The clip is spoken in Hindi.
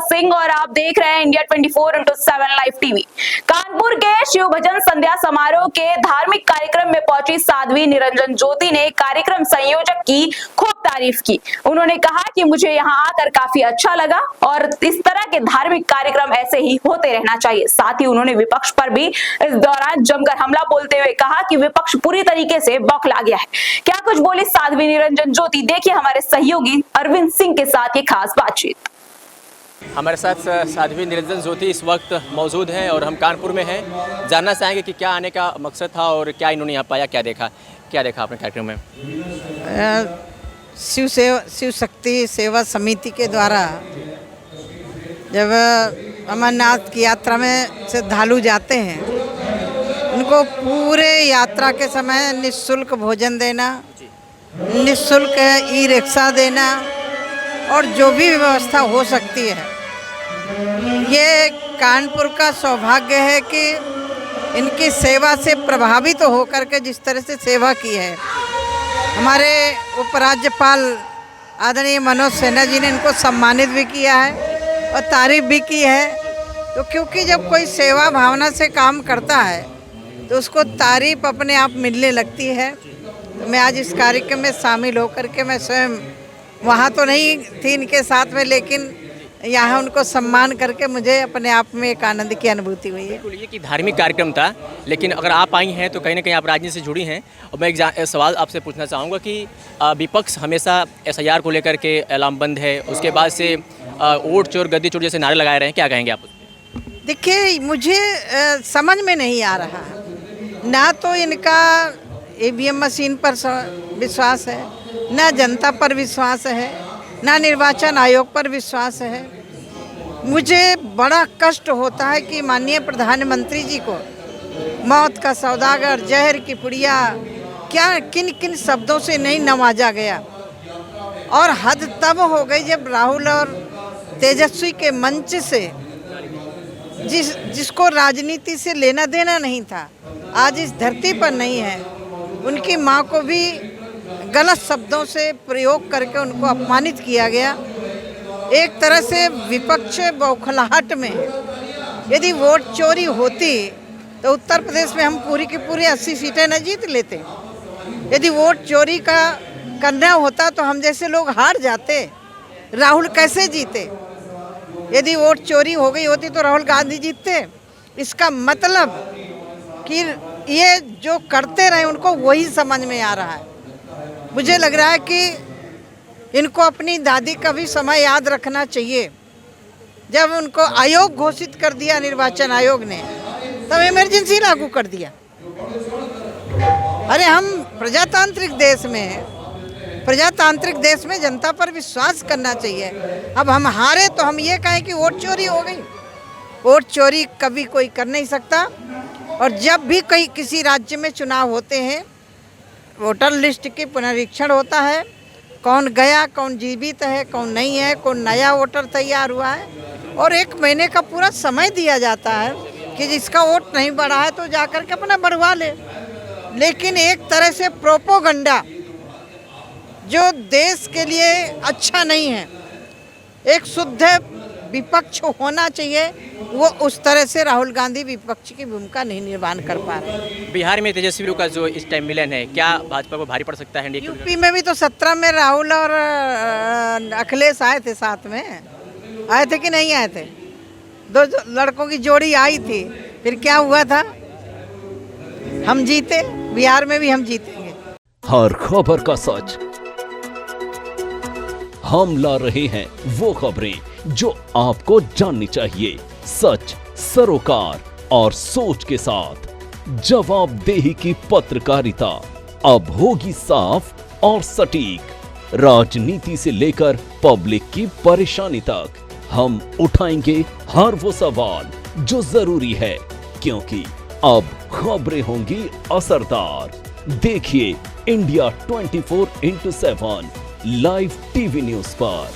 सिंह और आप देख रहे हैं इंडिया 24/7 लाइव टीवी। कानपुर के शिव भजन संध्या समारोह के धार्मिक कार्यक्रम में पहुंची साध्वी निरंजन ज्योति ने कार्यक्रम संयोजक की खूब तारीफ की। उन्होंने कहा कि मुझे यहां आकर काफी अच्छा लगा और इस तरह के धार्मिक कार्यक्रम ऐसे ही होते रहना चाहिए। साथ ही उन्होंने विपक्ष पर भी इस दौरान जमकर हमला बोलते हुए कहा कि विपक्ष पूरी तरीके से बौखला गया है। क्या कुछ बोली साध्वी निरंजन ज्योति, देखिए हमारे सहयोगी अरविंद सिंह के साथ ये खास बातचीत। हमारे साथ साध्वी निरंजन ज्योति इस वक्त मौजूद हैं और हम कानपुर में हैं। जानना चाहेंगे कि क्या आने का मकसद था और क्या इन्होंने यहाँ पाया, क्या देखा आपने कार्यक्रम में? शिव शक्ति सेवा समिति के द्वारा जब अमरनाथ की यात्रा में श्रद्धालु जाते हैं, उनको पूरे यात्रा के समय निःशुल्क भोजन देना, निःशुल्क ई रिक्शा देना और जो भी व्यवस्था हो सकती है। ये कानपुर का सौभाग्य है कि इनकी सेवा से प्रभावित होकर के जिस तरह से सेवा की है, हमारे उपराज्यपाल आदरणीय मनोज सिन्हा जी ने इनको सम्मानित भी किया है और तारीफ भी की है। तो क्योंकि जब कोई सेवा भावना से काम करता है तो उसको तारीफ अपने आप मिलने लगती है। तो मैं आज इस कार्यक्रम में शामिल होकर के मैं स्वयं वहाँ तो नहीं थी इनके साथ में, लेकिन यहाँ उनको सम्मान करके मुझे अपने आप में एक आनंद की अनुभूति हुई है। बिल्कुल, ये कि धार्मिक कार्यक्रम था, लेकिन अगर आप आई हैं तो कहीं ना कहीं आप राजनीति से जुड़ी हैं। और मैं एक सवाल आपसे पूछना चाहूँगा कि विपक्ष हमेशा SIR को लेकर के लामबंद है, उसके बाद से वोट चोर गद्दी चोर जैसे नारे लगाए रहे हैं, क्या कहेंगे आप? देखिए, मुझे समझ में नहीं आ रहा, ना तो इनका EVM मशीन पर विश्वास है, ना जनता पर विश्वास है, ना निर्वाचन आयोग पर विश्वास है। मुझे बड़ा कष्ट होता है कि माननीय प्रधानमंत्री जी को मौत का सौदागर, जहर की पुड़िया, क्या किन किन शब्दों से नहीं नवाजा गया। और हद तब हो गई जब राहुल और तेजस्वी के मंच से जिसको राजनीति से लेना देना नहीं था, आज इस धरती पर नहीं है। उनकी माँ को भी गलत शब्दों से प्रयोग करके उनको अपमानित किया गया। एक तरह से विपक्ष बौखलाहट में, यदि वोट चोरी होती तो उत्तर प्रदेश में हम पूरी की पूरी 80 सीटें न जीत लेते। यदि वोट चोरी का करना होता तो हम जैसे लोग हार जाते। राहुल कैसे जीते? यदि वोट चोरी हो गई होती तो राहुल गांधी जीतते। इसका मतलब कि ये जो करते रहे उनको वही समझ में आ रहा है। मुझे लग रहा है कि इनको अपनी दादी का भी समय याद रखना चाहिए। जब उनको आयोग घोषित कर दिया निर्वाचन आयोग ने, तब इमरजेंसी लागू कर दिया। अरे हम प्रजातांत्रिक देश में जनता पर विश्वास करना चाहिए। अब हम हारे तो हम ये कहें कि वोट चोरी हो गई। वोट चोरी कभी कोई कर नहीं सकता। और जब भी किसी राज्य में चुनाव होते हैं, वोटर लिस्ट की पुनरीक्षण होता है, कौन गया, कौन जीवित है, कौन नहीं है, कौन नया वोटर तैयार हुआ है, और 1 महीने का पूरा समय दिया जाता है कि जिसका वोट नहीं बढ़ा है तो जाकर के अपना बढ़वा ले। लेकिन एक तरह से प्रोपोगंडा जो देश के लिए अच्छा नहीं है, एक शुद्ध विपक्ष होना चाहिए, वो उस तरह से राहुल गांधी विपक्ष की भूमिका नहीं निर्वाह कर पा रहे। बिहार में तेजस्वी का जो इस टाइम मिलन है, क्या भाजपा को भारी पड़ सकता है? यूपी में भी तो 17 में राहुल और अखिलेश आए थे, साथ में आए थे कि नहीं आए थे? 2 लड़कों की जोड़ी आई थी, फिर क्या हुआ था? हम जीते, बिहार में भी हम जीतेंगे। हर खबर का सच हम ला रहे हैं वो खबरें जो आपको जाननी चाहिए, सच, सरोकार और सोच के साथ। जवाबदेही की पत्रकारिता अब होगी साफ और सटीक। राजनीति से लेकर पब्लिक की परेशानी तक हम उठाएंगे हर वो सवाल जो जरूरी है, क्योंकि अब खबरें होंगी असरदार। देखिए इंडिया 24/7 लाइव टीवी न्यूज़ पर।